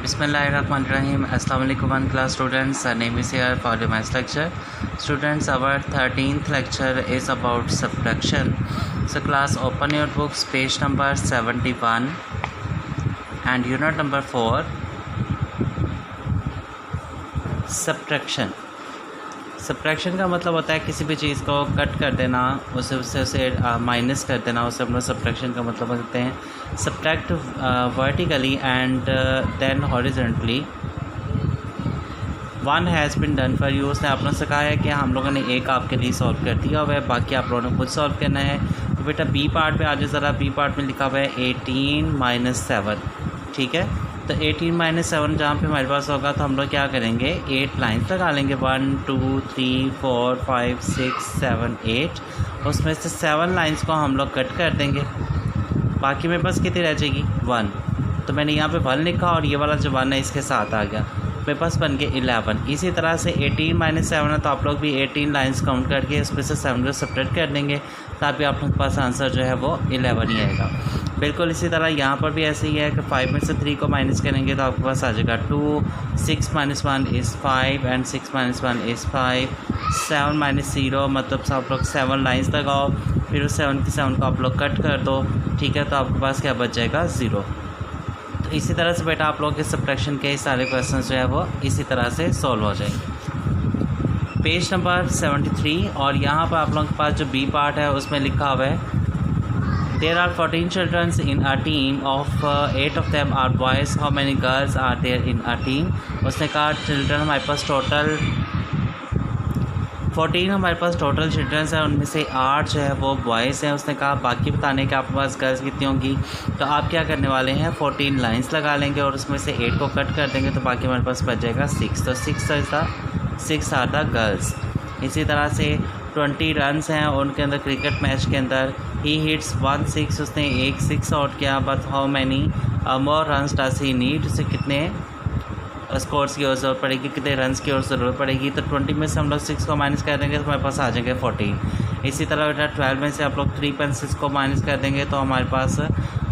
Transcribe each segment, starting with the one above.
Bismillahirrahmanirrahim. Assalamu alaikum one class students. Our name is here for the maths lecture. Students, our 13th lecture is about subtraction. So class, open your books, page number 71 and unit number 4, subtraction. Subtraction का मतलब होता है किसी भी चीज़ को cut कर देना, उसे माइनस कर देना, उसे हम लोग सब्ट्रैक्शन का मतलब बोलते हैं. Subtract vertically and then horizontally. One has been done for you. उसने आप लोगों से कहा है कि हम लोगों ने एक आपके लिए सॉल्व कर दिया हुआ है, बाकी आप लोगों ने खुद सॉल्व करना है. तो बेटा बी पार्ट पे आ जाए ज़रा. बी पार्ट में लिखा हुआ है 18 - 7. ठीक है, तो 18 - 7 जहाँ पे हमारे पास होगा तो हम लोग क्या करेंगे, 8 लाइन्स लगा लेंगे. 1 2 3 4 5 6 7 8. उसमें से 7 लाइन्स को हम लोग कट कर देंगे. बाकी मेरे पास कितनी रह जाएगी, 1. तो मैंने यहाँ पे 1 लिखा और ये वाला जो 1 है इसके साथ आ गया. मेरे पास बन गए 11. इसी तरह से 18 - 7 है तो आप लोग भी 18 लाइन्स काउंट करके उसमें से 7 को सब्ट्रैक्ट कर देंगे, ताकि आप लोगों के पास आंसर जो है वो 11 ही आएगा. बिल्कुल इसी तरह यहाँ पर भी ऐसे ही है कि 5 में से 3 को माइनस करेंगे तो आपके पास आ जाएगा 2. 6 - 1 इज़ 5 एंड 6 - 1 इज़ 5. 7 - 0 मतलब आप लोग 7 लाइन्स लगाओ, फिर उस 7 की 7 को आप लोग कट कर दो. ठीक है, तो आपके पास क्या बच जाएगा, 0. तो इसी तरह से बेटा आप लोगों के सब्ट्रैक्शन के सारे क्वेश्चन जो है वो इसी तरह से सॉल्व हो जाएंगे. Page number 73. और यहाँ पर आप लोगों के पास जो बी पार्ट है उसमें लिखा हुआ है There are 14 children in a team of 8 of them are boys. How many girls are there in a team? उसने कहा चिल्ड्रन हमारे पास टोटल 14 हमारे पास टोटल चिल्ड्रंस हैं, उनमें से 8 जो है वो बॉयज़ हैं. उसने कहा बाकी बताने के आपके पास गर्ल्स कितनी होंगी. तो आप क्या करने वाले हैं, 14 लाइन्स लगा लेंगे और उसमें से 8 को कट कर देंगे तो बाकी हमारे पास बच जाएगा 6. तो 6 आर द गर्ल्स. इसी तरह से 20 रन्स हैं उनके अंदर क्रिकेट मैच के अंदर. He hits 1 6. उसने एक 6 आउट किया. But how many more runs does he need. उसे कितने स्कोर्स की और ज़रूरत पड़ेगी, कितने रन्स की और ज़रूरत पड़ेगी. तो 20 में से हम लोग 6 को माइनस कर देंगे तो हमारे पास आ जाएंगे 14. इसी तरह बेटा 12 में से आप लोग 3 पेंसिल्स को माइनस कर देंगे तो हमारे पास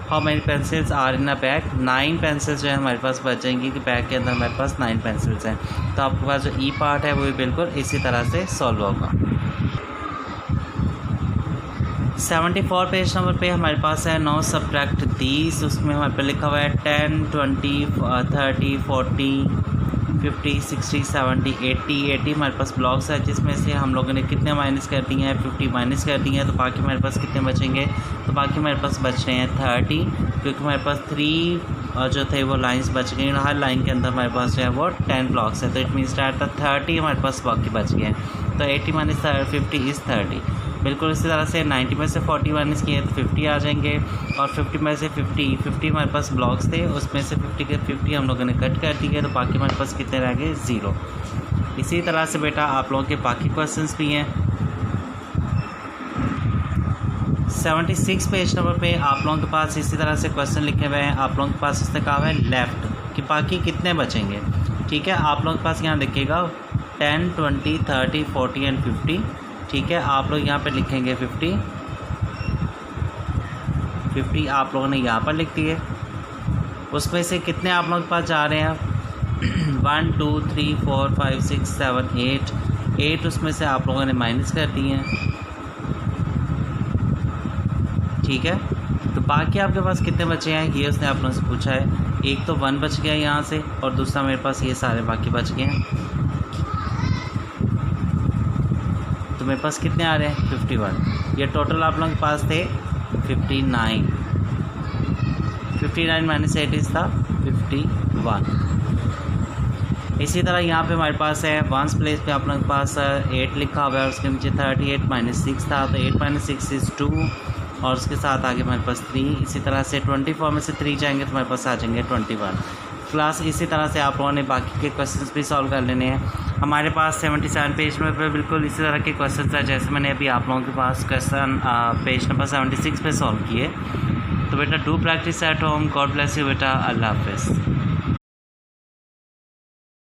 how many pencils are in a bag. 9 pencils जो है हमारे पास बच जाएंगी कि बैग के अंदर हमारे पास 9 पेंसिल्स हैं. तो आपके पास जो ई पार्ट है वो भी बिल्कुल इसी तरह से सॉल्व होगा. 74 पेज नंबर पे हमारे पास है नो सब्ट्रैक्ट दीज. उसमें हमारे पे लिखा हुआ है 10 20 30 40 50 60 70 80. 80 हमारे पास ब्लॉक्स है जिसमें से हम लोगों ने कितने माइनस कर दिए हैं, 50 माइनस कर दिए हैं. तो बाकी हमारे पास कितने बचेंगे, तो बाकी हमारे पास बच रहे हैं 30, क्योंकि हमारे पास 3 जो थे वो लाइंस बच गई. हर लाइन के अंदर हमारे पास जो है वो 10 ब्लॉक्स है. तो इट मीन्स दैट 30 हमारे पास बाकी बच गए हैं. तो 80 - 50 इज़ 30. बिल्कुल इसी तरह से 90 में से 40 माइनस किए तो 50 आ जाएंगे. और 50 में से 50 हमारे पास ब्लॉक्स थे, उसमें से 50 के 50 हम लोगों ने कट कर दिए तो बाकी हमारे पास कितने रह गए, 0. इसी तरह से बेटा आप लोगों के बाकी क्वेश्चंस भी हैं. 76 पेज नंबर पे आप लोगों के पास इसी तरह से क्वेश्चन लिखे हुए हैं. आप लोगों के पास इसने कहा है लेफ़्ट कि बाकी कितने बचेंगे. ठीक है, आप लोगों के पास यहाँ देखिएगा 10 20 30 40 एंड 50. ठीक है, आप लोग यहाँ पे लिखेंगे 50 आप लोगों ने यहाँ पर लिख दिए. उसमें से कितने आप लोगों के पास जा रहे हैं, 1 2 3 4 5 6 7 8. उसमें से आप लोगों ने माइनस कर दिए हैं. ठीक है, तो बाकी आपके पास कितने बचे हैं ये उसने आप लोगों से पूछा है. एक तो 1 बच गया यहाँ से और दूसरा मेरे पास ये सारे बाकी बच गए हैं. तो मेरे पास कितने आ रहे हैं, 51. ये टोटल आप लोगों के पास थे 59. 59 - 8 था 51. इसी तरह यहाँ पे हमारे पास है वंस प्लेस पे आप लोगों के पास 8 लिखा हुआ है, उसके नीचे 38 - 6 था. तो 8 - 6 इज़ 2 और उसके साथ आगे हमारे पास 3. इसी तरह से 24 में से 3 जाएंगे तो हमारे पास आ जाएंगे 21. क्लास इसी तरह से आप लोगों ने बाकी के क्वेश्चंस भी सॉल्व कर लेने हैं. हमारे पास 77 पेज में पे बिल्कुल इसी तरह के क्वेश्चंस हैं जैसे मैंने अभी आप लोगों के पास क्वेश्चन पेज नंबर 76 पे सॉल्व किए. तो बेटा do practice at home. God bless you बेटा. अल्लाह हाफिज़.